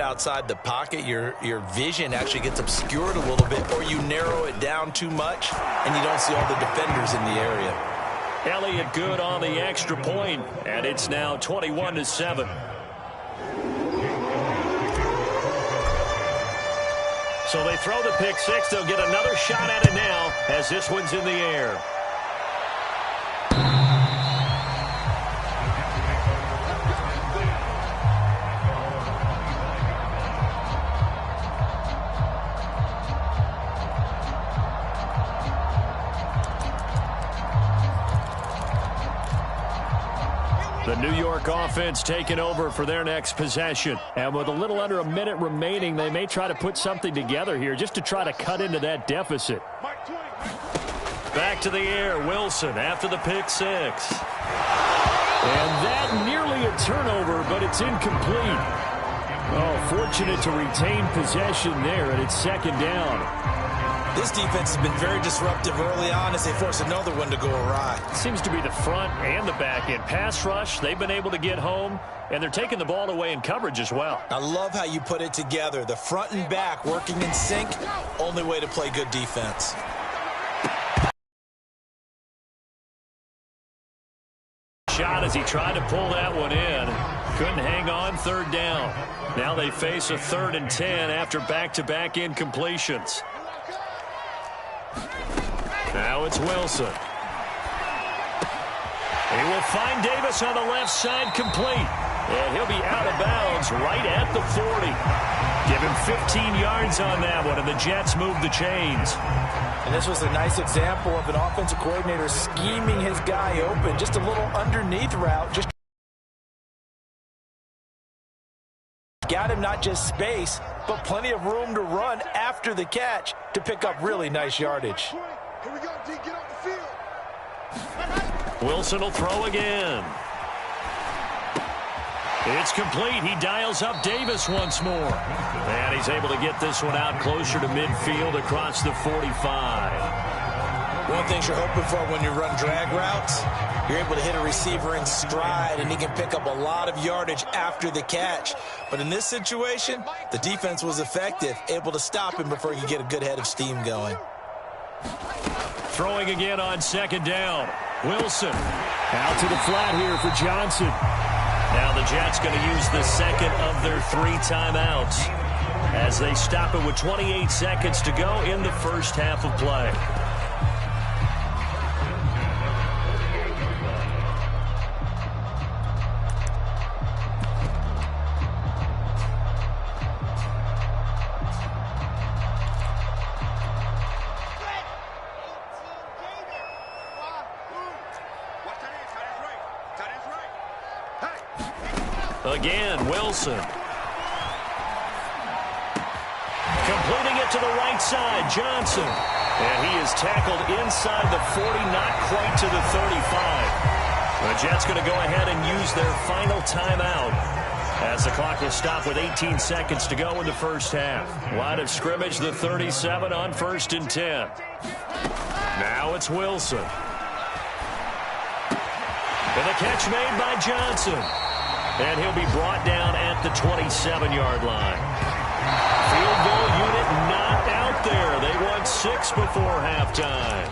outside the pocket, your vision actually gets obscured a little bit, or you narrow it down too much and you don't see all the defenders in the area. Elliott good on the extra point, and it's now 21-7. So they throw the pick six. They'll get another shot at it now as this one's in the air. The New York offense taking over for their next possession. And with a little under a minute remaining, they may try to put something together here just to try to cut into that deficit. Back to the air, Wilson after the pick six. And that nearly a turnover, but it's incomplete. Oh, fortunate to retain possession there, and it's second down. This defense has been very disruptive early on as they force another one to go awry. Seems to be the front and the back end. Pass rush, they've been able to get home, and they're taking the ball away in coverage as well. I love how you put it together. The front and back working in sync, only way to play good defense. Shot as he tried to pull that one in. Couldn't hang on, third down. Now they face a 3rd and 10 after back-to-back incompletions. Now it's Wilson. He will find Davis on the left side, complete. And he'll be out of bounds right at the 40. Give him 15 yards on that one, and the Jets move the chains. And this was a nice example of an offensive coordinator scheming his guy open. Just a little underneath route. Just got him not just space, but plenty of room to run after the catch to pick up really nice yardage. Here we go, D. Get off the field. Wilson will throw again. It's complete. He dials up Davis once more. And he's able to get this one out closer to midfield across the 45. One thing you're hoping for when you run drag routes, you're able to hit a receiver in stride, and he can pick up a lot of yardage after the catch. But in this situation, the defense was effective, able to stop him before he could get a good head of steam going. Throwing again on second down. Wilson out to the flat here for Johnson. Now the Jets going to use the second of their 3 timeouts as they stop it with 28 seconds to go in the first half of play. Again, Wilson. Completing it to the right side, Johnson. And he is tackled inside the 40, not quite to the 35. The Jets going to go ahead and use their final timeout as the clock will stop with 18 seconds to go in the first half. Line of scrimmage, the 37 on 1st and 10. Now it's Wilson. And the catch made by Johnson. And he'll be brought down at the 27-yard line. Field goal unit not out there. They won 6 before halftime.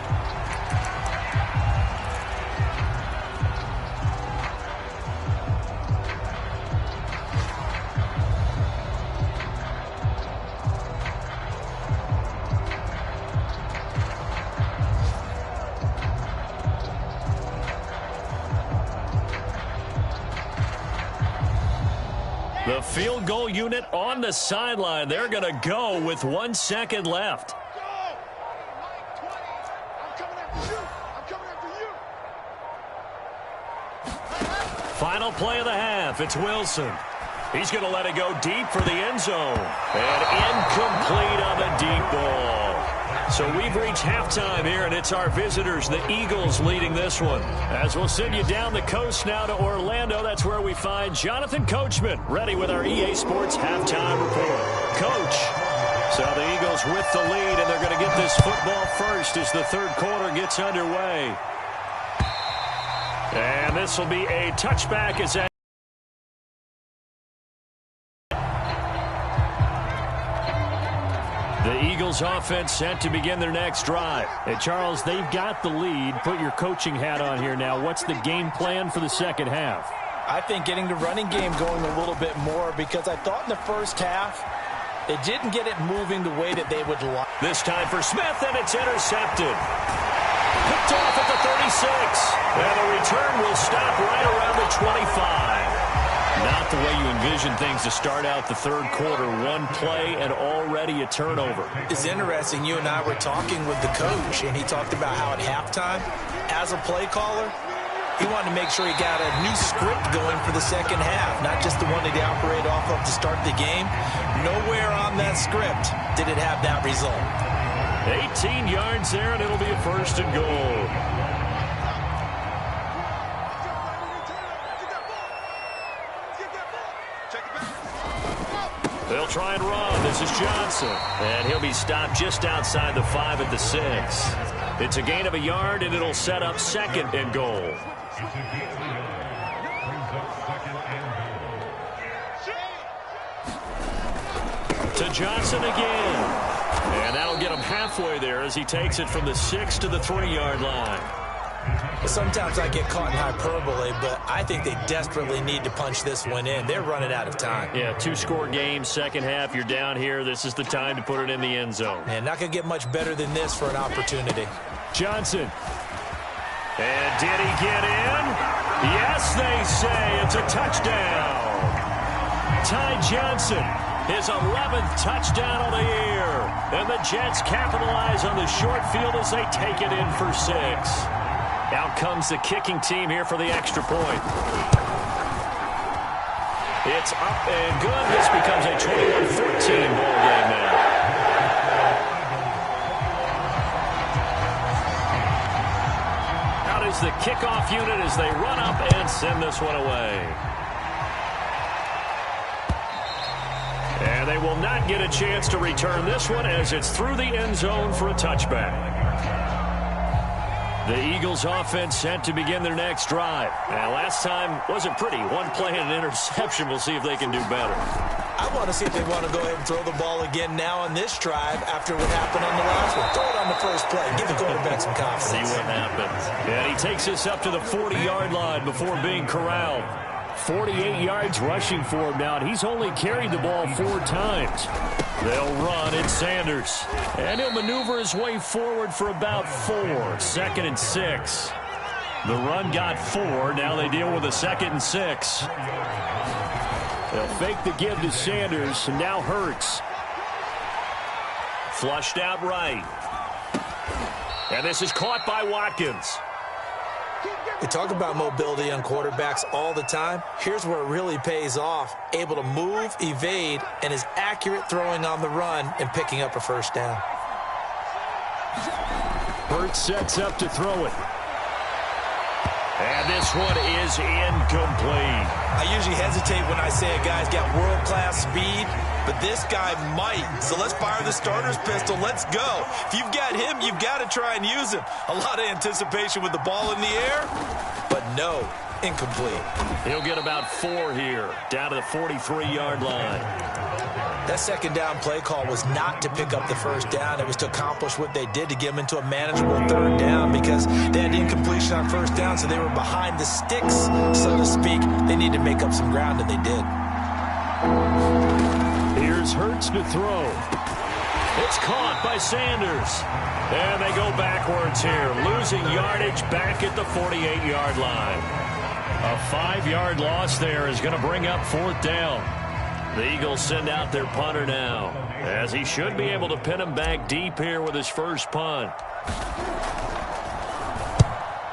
The field goal unit on the sideline. They're going to go with 1 second left. Final play of the half. It's Wilson. He's going to let it go deep for the end zone. And incomplete on the deep ball. So we've reached halftime here, and it's our visitors, the Eagles, leading this one. As we'll send you down the coast now to Orlando, that's where we find Jonathan Coachman, ready with our EA Sports halftime report. Coach, so the Eagles with the lead, and they're going to get this football first as the third quarter gets underway. And this will be a touchback as The Eagles offense set to begin their next drive. Hey, Charles, they've got the lead. Put your coaching hat on here now. What's the game plan for the second half? I think getting the running game going a little bit more, because I thought in the first half they didn't get it moving the way that they would like. This time for Smith, and it's intercepted. Picked off at the 36. And the return will stop right around the 25. Not the way you envision things to start out the third quarter. One play and already a turnover. It's interesting. You and I were talking with the coach, and he talked about how at halftime, as a play caller, he wanted to make sure he got a new script going for the second half, not just the one that he operated off of to start the game. Nowhere on that script did it have that result. 18 yards there, and it'll be a first and goal. They'll try and run. This is Johnson. And he'll be stopped just outside the 5 at the 6. It's a gain of a yard, and it'll set up second and goal. To Johnson again. And that'll get him halfway there as he takes it from the 6 to the 3-yard line. Sometimes I get caught in hyperbole, but I think they desperately need to punch this one in. They're running out of time. Yeah, 2-score game, second half, you're down here. This is the time to put it in the end zone. And not going to get much better than this for an opportunity. Johnson. And did he get in? Yes, they say it's a touchdown. Ty Johnson, his 11th touchdown of the year. And the Jets capitalize on the short field as they take it in for 6. Out comes the kicking team here for the extra point. It's up and good. This becomes a 21-14 ball game now. Out is the kickoff unit as they run up and send this one away. And they will not get a chance to return this one as it's through the end zone for a touchback. The Eagles offense set to begin their next drive. And last time wasn't pretty. One play and an interception. We'll see if they can do better. I want to see if they want to go ahead and throw the ball again now on this drive after what happened on the last one. Throw it on the first play. Give the quarterback some confidence. See what happens. And he takes us up to the 40-yard line before being corralled. 48 yards rushing for him now, and he's only carried the ball 4 times. They'll run. It's Sanders. And he'll maneuver his way forward for about 4. Second and 6. The run got 4. Now they deal with a 2nd and 6. They'll fake the give to Sanders, and now Hurts. Flushed out right. And this is caught by Watkins. We talk about mobility on quarterbacks all the time. Here's where it really pays off. Able to move, evade, and is accurate throwing on the run and picking up a first down. Hurts sets up to throw it. And this one is incomplete. I usually hesitate when I say a guy's got world-class speed, but this guy might. So let's fire the starter's pistol. Let's go. If you've got him, you've got to try and use him. A lot of anticipation with the ball in the air, but no, incomplete. He'll get about 4 here, down to the 43-yard line. That second down play call was not to pick up the first down. It was to accomplish what they did to get them into a manageable third down because they had incompletion on first down, so they were behind the sticks, so to speak. They needed to make up some ground, and they did. Here's Hurts to throw. It's caught by Sanders. And they go backwards here, losing yardage back at the 48-yard line. A 5-yard loss there is going to bring up 4th down. The Eagles send out their punter now, as he should be able to pin him back deep here with his first punt.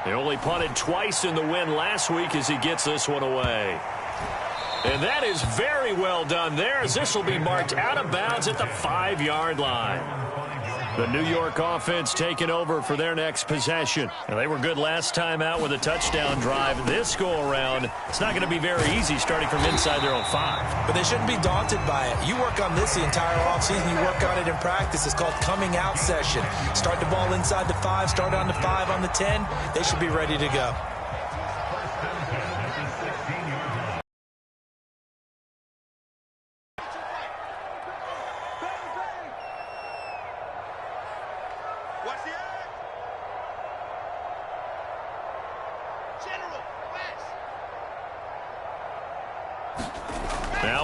He only punted twice in the win last week as he gets this one away. And that is very well done there, as this will be marked out of bounds at the 5-yard line. The New York offense taking over for their next possession. And they were good last time out with a touchdown drive. This go-around, it's not going to be very easy starting from inside their own 5. But they shouldn't be daunted by it. You work on this the entire offseason. You work on it in practice. It's called coming out session. Start the ball inside the 5, start on the 5, on the 10. They should be ready to go.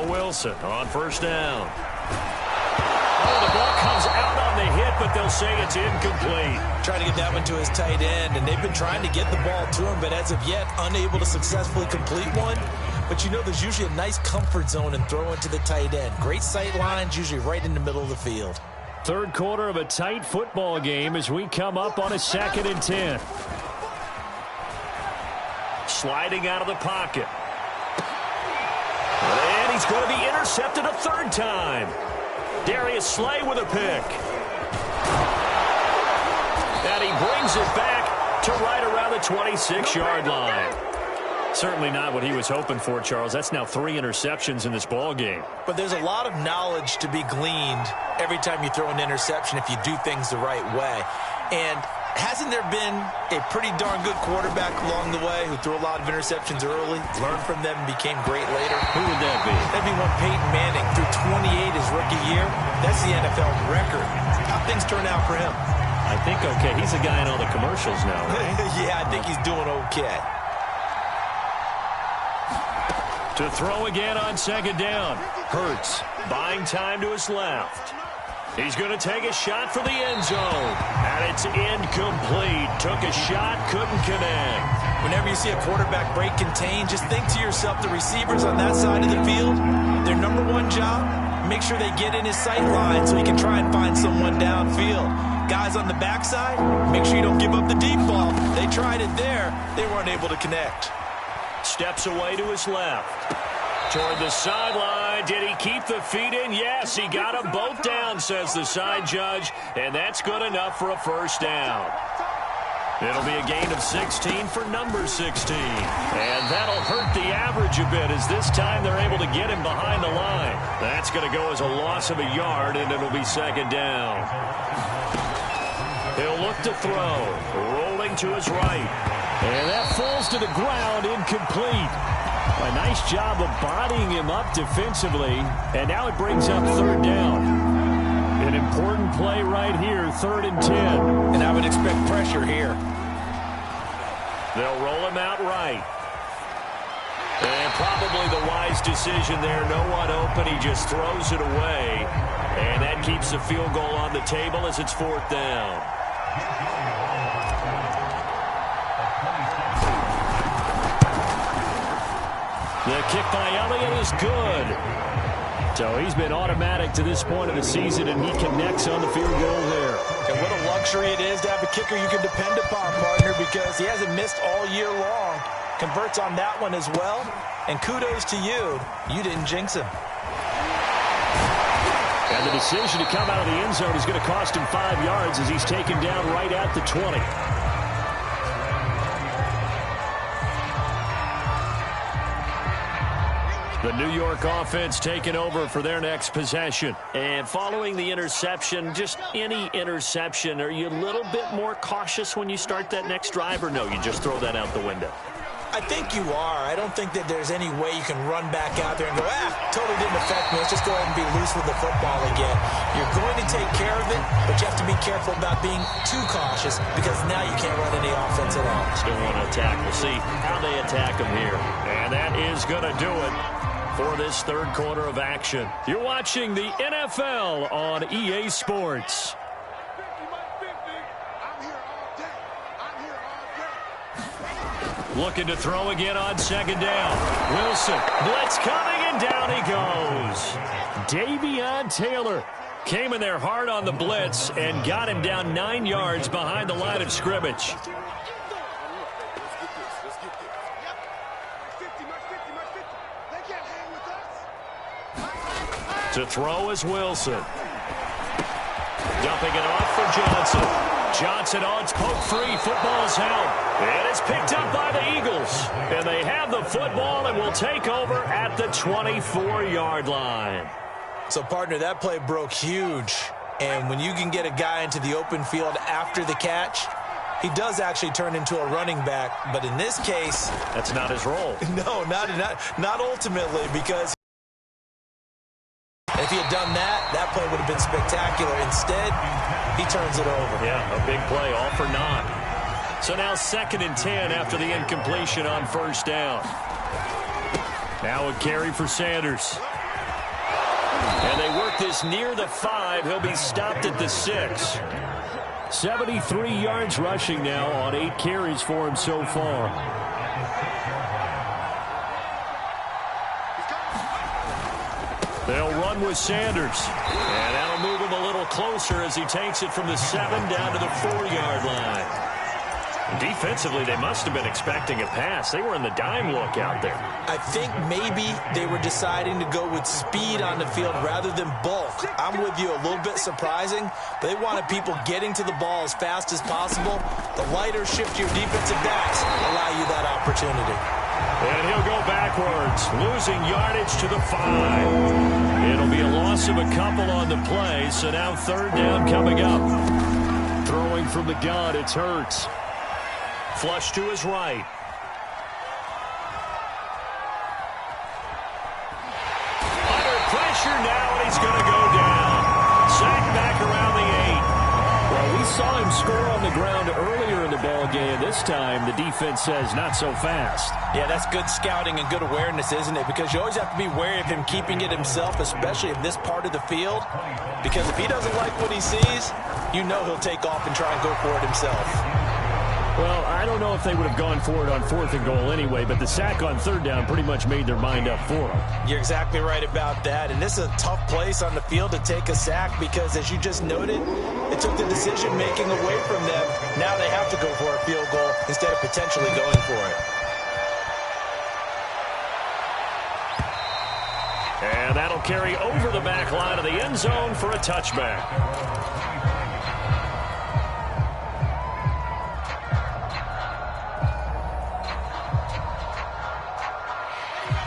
Now Wilson on first down. Oh, the ball comes out on the hit, but they'll say it's incomplete. Trying to get that one to his tight end, and they've been trying to get the ball to him, but as of yet, unable to successfully complete one. But you know there's usually a nice comfort zone in throwing to the tight end. Great sight lines, usually right in the middle of the field. Third quarter of a tight football game as we come up on a 2nd and 10. Sliding out of the pocket. And he's going to be intercepted a third time. Darius Slay with a pick. And he brings it back to right around the 26-yard line. Certainly not what he was hoping for, Charles. That's now 3 interceptions in this ball game. But there's a lot of knowledge to be gleaned every time you throw an interception if you do things the right way. And hasn't there been a pretty darn good quarterback along the way who threw a lot of interceptions early, learned from them, and became great later? Who would that be? That'd be one Peyton Manning. Threw 28 his rookie year. That's the NFL record. How things turn out for him? I think okay. He's a guy in all the commercials now, right? Yeah, I think he's doing okay. To throw again on 2nd down. Hurts buying time to his left. He's going to take a shot for the end zone. And it's incomplete. Took a shot, couldn't connect. Whenever you see a quarterback break contain, just think to yourself, the receivers on that side of the field, their number one job, make sure they get in his sight line so he can try and find someone downfield. Guys on the backside, make sure you don't give up the deep ball. They tried it there. They weren't able to connect. Steps away to his left. Toward the sideline. Did he keep the feet in? Yes, he got them both down, says the side judge. And that's good enough for a first down. It'll be a gain of 16 for number 16. And that'll hurt the average a bit as this time they're able to get him behind the line. That's going to go as a loss of a yard, and it'll be 2nd down. He'll look to throw. Rolling to his right. And that falls to the ground, incomplete. A nice job of bodying him up defensively. And now it brings up 3rd down. An important play right here, 3rd and 10. And I would expect pressure here. They'll roll him out right. And probably the wise decision there. No one open. He just throws it away. And that keeps the field goal on the table as it's 4th down. The kick by Elliott is good. So he's been automatic to this point of the season, and he connects on the field goal there. And what a luxury it is to have a kicker you can depend upon, partner, because he hasn't missed all year long. Converts on that one as well. And kudos to you. You didn't jinx him. And the decision to come out of the end zone is going to cost him 5 yards as he's taken down right at the 20. The New York offense taking over for their next possession. And following the interception, just any interception, are you a little bit more cautious when you start that next drive, or no, you just throw that out the window? I think you are. I don't think that there's any way you can run back out there and go, totally didn't affect me. Let's just go ahead and be loose with the football again. You're going to take care of it, but you have to be careful about being too cautious because now you can't run any offense at all. Still want to attack. We'll see how they attack them here. And that is going to do it for this 3rd quarter of action. You're watching the NFL on EA Sports. Looking to throw again on 2nd down. Wilson, blitz coming, and down he goes. Davion Taylor came in there hard on the blitz and got him down 9 yards behind the line of scrimmage. To throw is Wilson. Dumping it off for Johnson. Johnson on its poke free. Football's out. And it's picked up by the Eagles. And they have the football and will take over at the 24-yard line. So, partner, that play broke huge. And when you can get a guy into the open field after the catch, he does actually turn into a running back. But in this case, that's not his role. No, not ultimately, because if he had done that, that play would have been spectacular. Instead, he turns it over. Yeah, a big play, all for naught. So now 2nd and 10 after the incompletion on 1st down. Now a carry for Sanders. this near the 5. He'll be stopped at the 6. 73 yards rushing now on 8 carries for him so far. They'll run with Sanders. And that'll move him a little closer as he takes it from the 7 down to the 4-yard line. Defensively, they must have been expecting a pass. They were in the dime look out there. I think maybe they were deciding to go with speed on the field rather than bulk. I'm with you, a little bit surprising. They wanted people getting to the ball as fast as possible. The lighter, shiftier defensive backs allow you that opportunity. And he'll go backwards, losing yardage to the 5. It'll be a loss of a couple on the play, so now 3rd down coming up. Throwing from the gun, it's Hurts. Flush to his right. Under pressure now, and he's going to go down. Sacked back around the 8. Well, we saw him score on the ground earlier in the ballgame. This time, the defense says not so fast. Yeah, that's good scouting and good awareness, isn't it? Because you always have to be wary of him keeping it himself, especially in this part of the field. Because if he doesn't like what he sees, you know he'll take off and try and go for it himself. Well, I don't know if they would have gone for it on 4th and goal anyway, but the sack on 3rd down pretty much made their mind up for them. You're exactly right about that. And this is a tough place on the field to take a sack because, as you just noted, it took the decision-making away from them. Now they have to go for a field goal instead of potentially going for it. And that'll carry over the back line of the end zone for a touchback.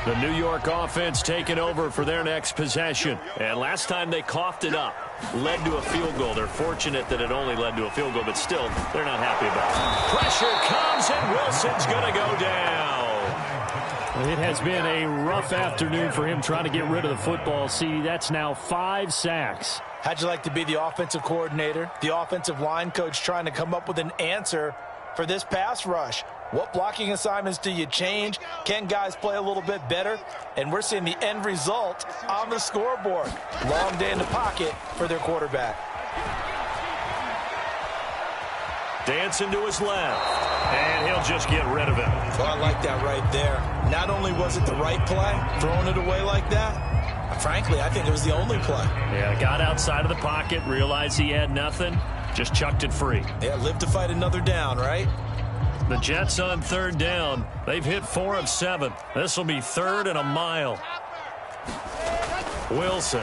The New York offense taking over for their next possession. And last time they coughed it up, led to a field goal. They're fortunate that it only led to a field goal, but still, they're not happy about it. Pressure comes, and Wilson's going to go down. It has been a rough afternoon for him trying to get rid of the football. See, that's now 5 sacks. How'd you like to be the offensive coordinator, the offensive line coach trying to come up with an answer for this pass rush? What blocking assignments do you change? Can guys play a little bit better? And we're seeing the end result on the scoreboard. Long day in the pocket for their quarterback. Dancing to his left, and he'll just get rid of it. Oh, I like that right there. Not only was it the right play, throwing it away like that, frankly, I think it was the only play. Yeah, got outside of the pocket, realized he had nothing, just chucked it free. Yeah, live to fight another down, right? The Jets on 3rd down. They've hit 4 of 7. This will be 3rd and a mile. Wilson.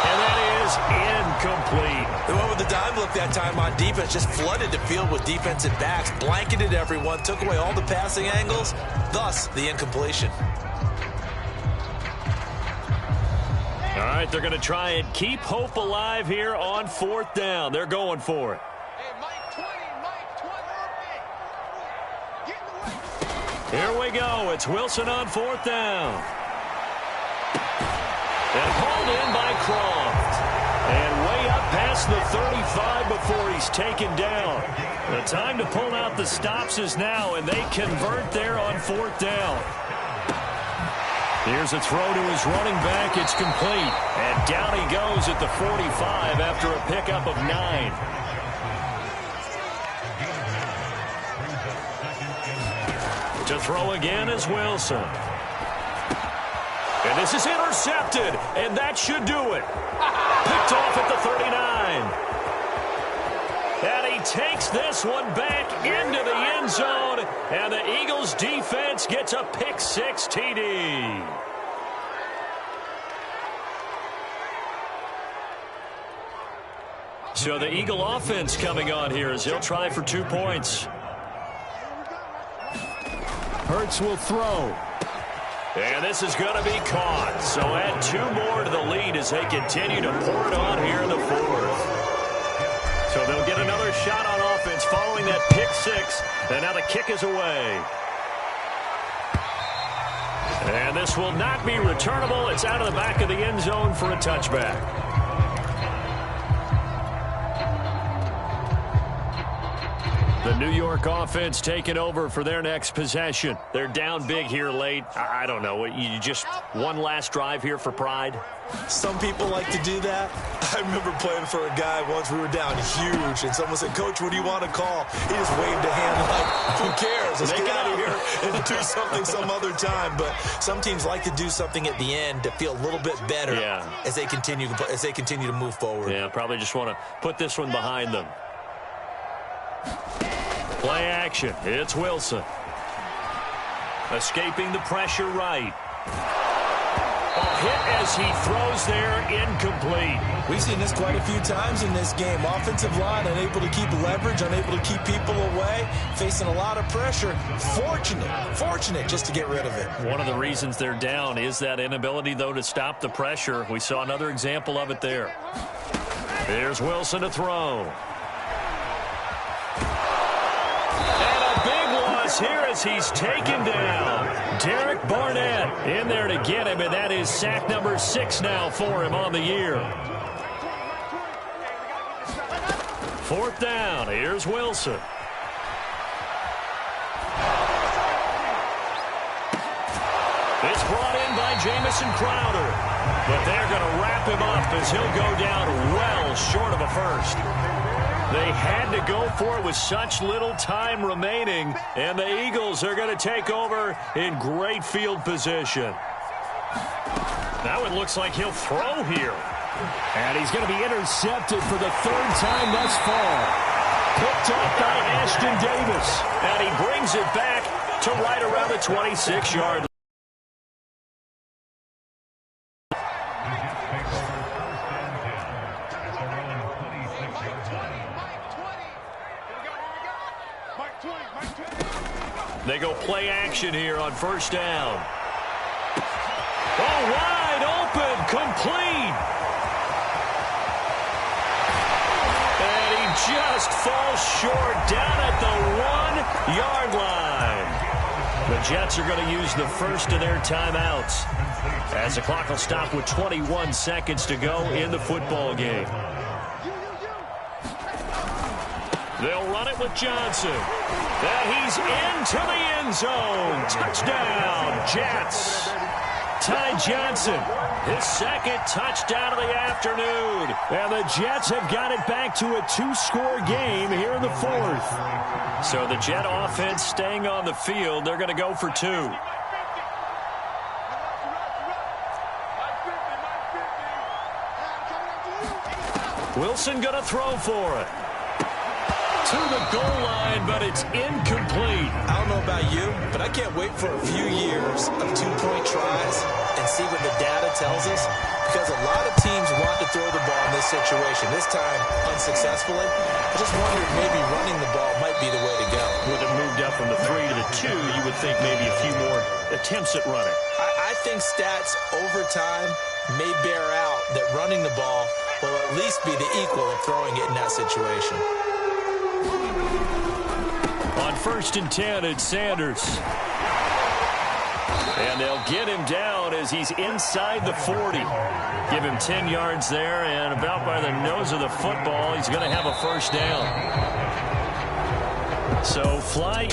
And that is incomplete. The one with the dime look that time on defense just flooded the field with defensive backs, blanketed everyone, took away all the passing angles, thus the incompletion. All right, they're going to try and keep hope alive here on 4th down. They're going for it. Here we go. It's Wilson on 4th down. And hauled in by Croft. And way up past the 35 before he's taken down. The time to pull out the stops is now, and they convert there on 4th down. Here's a throw to his running back. It's complete. And down he goes at the 45 after a pickup of 9. To throw again is Wilson. And this is intercepted, and that should do it. Picked off at the 39. And he takes this one back into the end zone, and the Eagles defense gets a pick-6 TD. So the Eagle offense coming on here as he'll try for 2 points. Hurts will throw. And this is going to be caught. So add 2 more to the lead as they continue to pour it on here in the 4th. So they'll get another shot on offense following that pick-6. And now the kick is away. And this will not be returnable. It's out of the back of the end zone for a touchback. The New York offense taking over for their next possession. They're down big here late. I don't know. You just one last drive here for pride? Some people like to do that. I remember playing for a guy once. We were down huge, and someone said, "Coach, what do you want to call?" He just waved a hand like, "Who cares? Let's get out of here and do something some other time." But some teams like to do something at the end to feel a little bit better as they continue to move forward. Yeah, probably just want to put this one behind them. Play action. It's Wilson. Escaping the pressure right. A hit as he throws there, incomplete. We've seen this quite a few times in this game. Offensive line unable to keep leverage, unable to keep people away, facing a lot of pressure. Fortunate just to get rid of it. One of the reasons they're down is that inability, though, to stop the pressure. We saw another example of it there. Here's Wilson to throw. Here as he's taken down. Derek Barnett in there to get him, and that is sack number 6 now for him on the year. 4th down. Here's Wilson. It's brought in by Jamison Crowder. But they're going to wrap him up as he'll go down well short of a first. They had to go for it with such little time remaining, and the Eagles are going to take over in great field position. Now it looks like he'll throw here. And he's going to be intercepted for the 3rd time thus far. Picked up by Ashton Davis. And he brings it back to right around the 26-yard line. They go play action here on 1st down. Oh, wide open, complete. And he just falls short down at the 1-yard line. The Jets are going to use the first of their timeouts as the clock will stop with 21 seconds to go in the football game. They'll run it with Johnson. He's into the end zone. Touchdown, Jets. Ty Johnson, his 2nd touchdown of the afternoon. And the Jets have got it back to a 2-score game here in the 4th. So the Jet offense staying on the field. They're going to go for 2. Wilson going to throw for it. To the goal line, but it's incomplete. I don't know about you, but I can't wait for a few years of 2-point tries and see what the data tells us, because a lot of teams want to throw the ball in this situation, this time unsuccessfully. I just wonder if maybe running the ball might be the way to go. With it moved up from the 3 to the 2, you would think maybe a few more attempts at running. I think stats over time may bear out that running the ball will at least be the equal of throwing it in that situation. On 1st and 10, it's Sanders. And they'll get him down as he's inside the 40. Give him 10 yards there, and about by the nose of the football, he's going to have a 1st down. So fly.